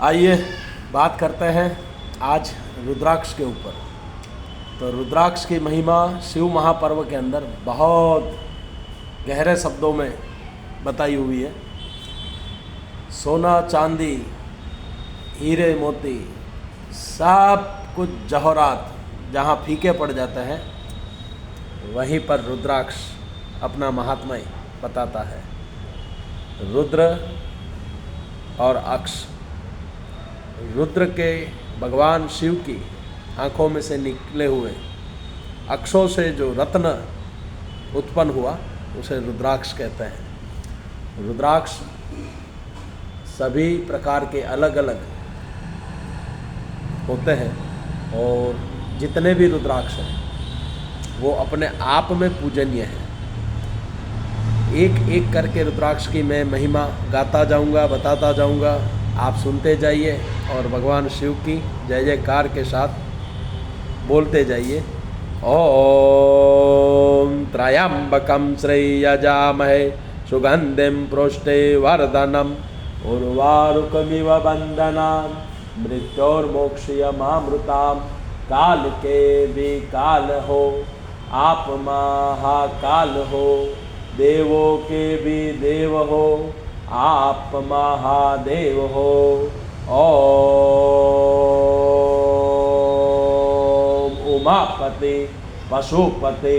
आइए बात करते हैं आज रुद्राक्ष के ऊपर। तो रुद्राक्ष की महिमा शिव महापर्व के अंदर बहुत गहरे शब्दों में बताई हुई है। सोना चांदी हीरे मोती सब कुछ जवाहरात जहाँ फीके पड़ जाते हैं, वहीं पर रुद्राक्ष अपना महात्म्य बताता है। रुद्र और अक्ष, रुद्र के भगवान शिव की आँखों में से निकले हुए अक्षों से जो रत्न उत्पन्न हुआ उसे रुद्राक्ष कहते हैं। रुद्राक्ष सभी प्रकार के अलग अलग होते हैं और जितने भी रुद्राक्ष हैं वो अपने आप में पूजनीय हैं। एक एक करके रुद्राक्ष की मैं महिमा गाता जाऊंगा, बताता जाऊंगा, आप सुनते जाइए और भगवान शिव की जय जयकार के साथ बोलते जाइए। ओम त्रयंबकं श्रेयजामहे सुगंधिं पुष्टिवर्धनम् उर्वारुकमिव बन्धनान् मृत्योर्मोक्षयमामृताम्। काल के भी काल हो, आप महाकाल हो, देवों के भी देव हो, आप महादेव हो। ओम उमापति पशुपति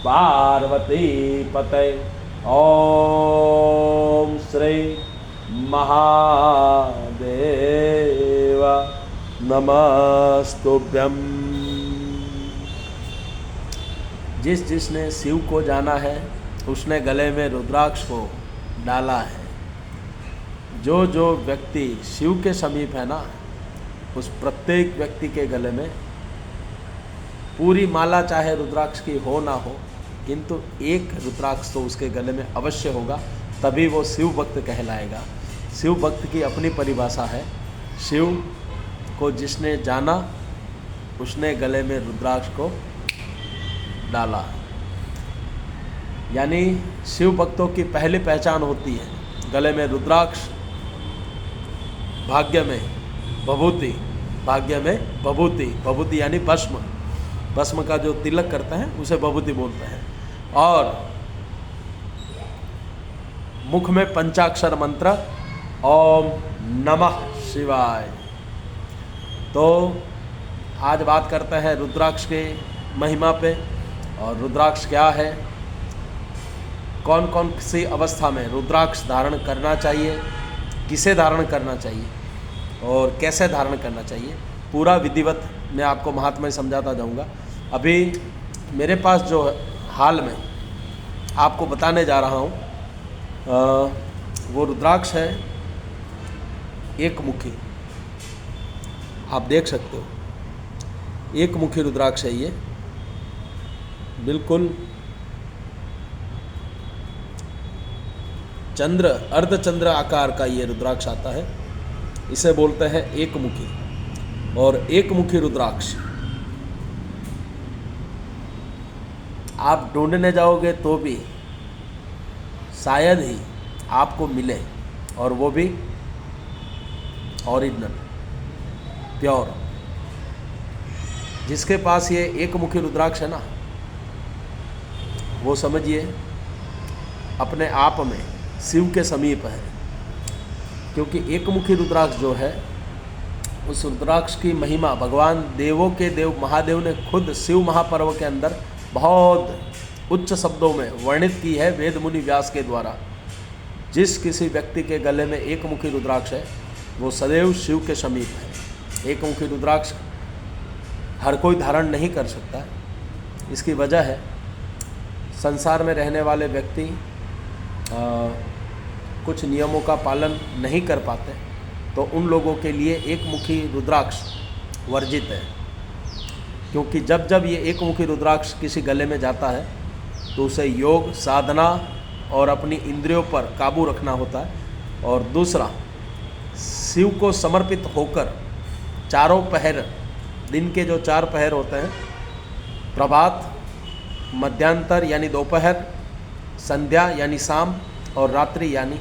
पार्वती पते। ओम श्री महादेव नमस्तुभ्यं। जिसने शिव को जाना है उसने गले में रुद्राक्ष को डाला है। जो व्यक्ति शिव के समीप है ना, उस प्रत्येक व्यक्ति के गले में पूरी माला चाहे रुद्राक्ष की हो ना हो, किंतु एक रुद्राक्ष तो उसके गले में अवश्य होगा, तभी वो शिव भक्त कहलाएगा। शिव भक्त की अपनी परिभाषा है। शिव को जिसने जाना उसने गले में रुद्राक्ष को डाला। यानी शिव भक्तों की पहली पहचान होती है गले में रुद्राक्ष, भाग्य में भभूति, भाग्य में भभूति, भभूति यानी भस्म, भस्म का जो तिलक करते हैं उसे भभूति बोलते हैं। और मुख में पंचाक्षर मंत्र ओम नमः शिवाय। तो आज बात करते हैं रुद्राक्ष के महिमा पे, और रुद्राक्ष क्या है, कौन कौन सी अवस्था में रुद्राक्ष धारण करना चाहिए, किसे धारण करना चाहिए और कैसे धारण करना चाहिए, पूरा विधिवत मैं आपको महात्म्य समझाता जाऊंगा। अभी मेरे पास जो हाल में आपको बताने जा रहा हूँ वो रुद्राक्ष है एक मुखी। आप देख सकते हो एक मुखी रुद्राक्ष है ये, बिल्कुल चंद्र, अर्धचंद्र आकार का ये रुद्राक्ष आता है। इसे बोलते हैं एक मुखी। और एक मुखी रुद्राक्ष आप ढूंढने जाओगे तो भी शायद ही आपको मिले, और वो भी ओरिजिनल प्योर। जिसके पास ये एक मुखी रुद्राक्ष है ना, वो समझिए अपने आप में शिव के समीप है। क्योंकि एक मुखी रुद्राक्ष जो है, उस रुद्राक्ष की महिमा भगवान देवों के देव महादेव ने खुद शिव महापर्व के अंदर बहुत उच्च शब्दों में वर्णित की है वेद मुनि व्यास के द्वारा। जिस किसी व्यक्ति के गले में एक मुखी रुद्राक्ष है वो सदैव शिव के समीप है। एक मुखी रुद्राक्ष हर कोई धारण नहीं कर सकता। इसकी वजह है संसार में रहने वाले व्यक्ति कुछ नियमों का पालन नहीं कर पाते, तो उन लोगों के लिए एक मुखी रुद्राक्ष वर्जित है। क्योंकि जब जब ये एक मुखी रुद्राक्ष किसी गले में जाता है तो उसे योग, साधना और अपनी इंद्रियों पर काबू रखना होता है। और दूसरा, शिव को समर्पित होकर चारों पहर, दिन के जो 4 पहर होते हैं, प्रभात, मध्यांतर यानी दोपहर, संध्या यानी शाम, और रात्रि यानी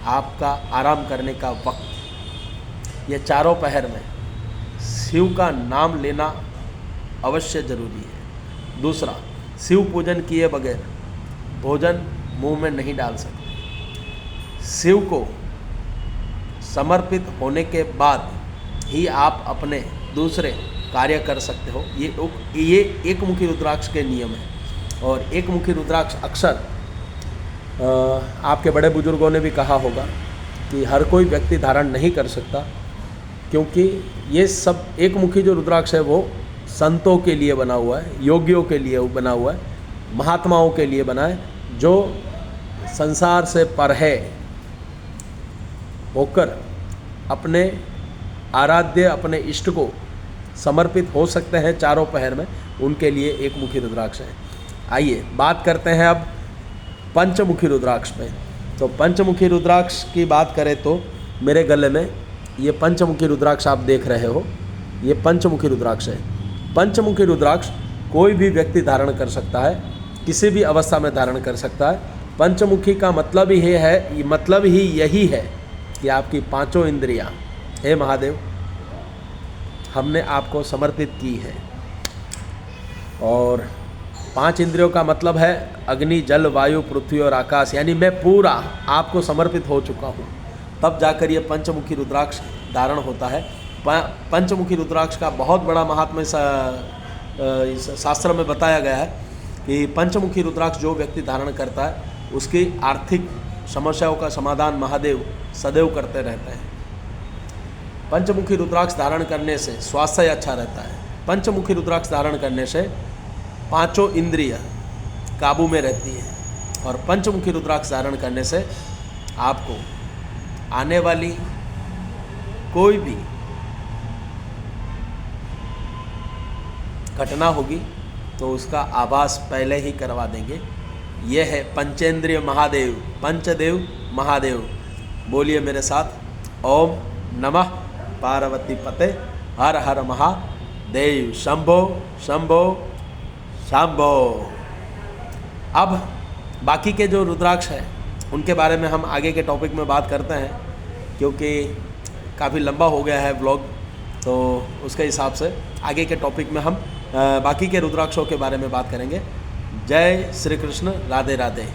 आपका आराम करने का वक्त, ये चारों पहर में शिव का नाम लेना अवश्य जरूरी है। दूसरा, शिव पूजन किए बगैर भोजन मुंह में नहीं डाल सकते। शिव को समर्पित होने के बाद ही आप अपने दूसरे कार्य कर सकते हो। ये एक मुखी रुद्राक्ष के नियम है। और एक मुखी रुद्राक्ष अक्सर आपके बड़े बुजुर्गों ने भी कहा होगा कि हर कोई व्यक्ति धारण नहीं कर सकता, क्योंकि ये सब एक मुखी जो रुद्राक्ष है वो संतों के लिए बना हुआ है, योगियों के लिए बना हुआ है, महात्माओं के लिए बना है, जो संसार से परे होकर अपने आराध्य, अपने इष्ट को समर्पित हो सकते हैं चारों पहर में, उनके लिए एक मुखी रुद्राक्ष है। आइए बात करते हैं अब पंचमुखी रुद्राक्ष में। तो पंचमुखी रुद्राक्ष की बात करें तो मेरे गले में ये पंचमुखी रुद्राक्ष आप देख रहे हो, ये पंचमुखी रुद्राक्ष है। पंचमुखी रुद्राक्ष कोई भी व्यक्ति धारण कर सकता है, किसी भी अवस्था में धारण कर सकता है। पंचमुखी का मतलब ही है, मतलब ही यही है कि आपकी पांचों इंद्रियां, हे महादेव, हमने आपको समर्पित की है। और पांच इंद्रियों का मतलब है अग्नि, जल, वायु, पृथ्वी और आकाश, यानी मैं पूरा आपको समर्पित हो चुका हूँ, तब जाकर ये पंचमुखी रुद्राक्ष धारण होता है। पंचमुखी रुद्राक्ष का बहुत बड़ा महात्म्य शास्त्र में बताया गया है कि पंचमुखी रुद्राक्ष जो व्यक्ति धारण करता है उसकी आर्थिक समस्याओं का समाधान महादेव सदैव करते रहते हैं। पंचमुखी रुद्राक्ष धारण करने से स्वास्थ्य अच्छा रहता है। पंचमुखी रुद्राक्ष धारण करने से पांचों इंद्रिय काबू में रहती है। और पंचमुखी रुद्राक्ष धारण करने से आपको आने वाली कोई भी घटना होगी तो उसका आभास पहले ही करवा देंगे। यह है पंचेंद्रिय महादेव, पंचदेव महादेव। बोलिए मेरे साथ, ओम नमः पार्वती पते, हर हर महादेव, शंभो शंभो शंभो। अब बाकी के जो रुद्राक्ष हैं उनके बारे में हम आगे के टॉपिक में बात करते हैं, क्योंकि काफ़ी लंबा हो गया है व्लॉग, तो उसके हिसाब से आगे के टॉपिक में हम बाकी के रुद्राक्षों के बारे में बात करेंगे। जय श्री कृष्ण, राधे राधे।